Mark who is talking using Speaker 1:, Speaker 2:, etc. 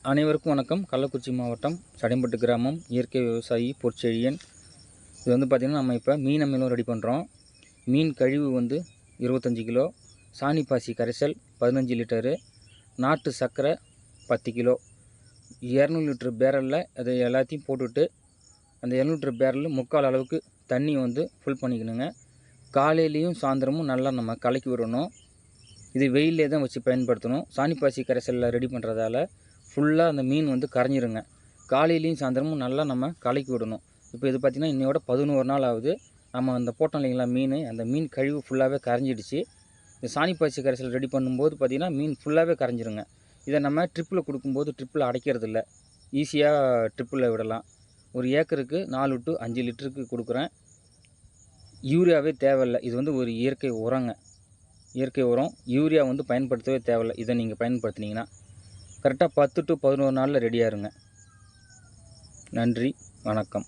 Speaker 1: அனைவருக்கும் வணக்கம். கள்ளக்குறிச்சி மாவட்டம் சடையம்பட்டு கிராமம் இயற்கை விவசாயி பொற்செழியன். இது பார்த்திங்கன்னா நம்ம இப்போ மீன் அமிலம் ரெடி பண்ணுறோம். மீன் கழிவு 25 கிலோ, சாணி பாசி கரைசல் 15 லிட்டரு, நாட்டு சர்க்கரை 10 கிலோ, 200 லிட்டர் பேரலில் அதை எல்லாத்தையும் போட்டுவிட்டு அந்த 200 லிட்டர் பேரல் முக்கால் அளவுக்கு தண்ணி ஃபுல் பண்ணிக்கணுங்க. காலையிலையும் சாயந்தரமும் நல்லா நம்ம கலக்கி விடணும். இது வெயிலே தான் வச்சு பயன்படுத்தணும். சாணி பாசி கரைசலில் ரெடி பண்ணுறதால ஃபுல்லாக அந்த மீன் கரைஞ்சிருங்க. காலையிலையும் சாயந்தரமும் நல்லா நம்ம கலக்கி விடணும். இப்போ இது பார்த்திங்கன்னா இன்னையோட 11 நாள் ஆகுது. நம்ம அந்த போட்டோம் இல்லைங்களா மீன், அந்த மீன் கழிவு ஃபுல்லாகவே கரைஞ்சிடுச்சு. இந்த சாணி பாசி கரைசல் ரெடி பண்ணும்போது பார்த்திங்கன்னா மீன் ஃபுல்லாகவே கரைஞ்சிருங்க. இதை நம்ம ட்ரிப்பில் கொடுக்கும்போது ட்ரிப்பில் அடைக்கிறதில்ல, ஈஸியாக ட்ரிப்பில் விடலாம். ஒரு ஏக்கருக்கு 4 to 5 லிட்டருக்கு கொடுக்குறேன். யூரியாவே தேவையில்லை. இது ஒரு இயற்கை உரங்க, இயற்கை உரம். யூரியா பயன்படுத்தவே தேவையில்லை. இதை நீங்கள் பயன்படுத்தினீங்கன்னா கரெக்டாக 10 to 11 நாளில் ரெடியாருங்க. நன்றி, வணக்கம்.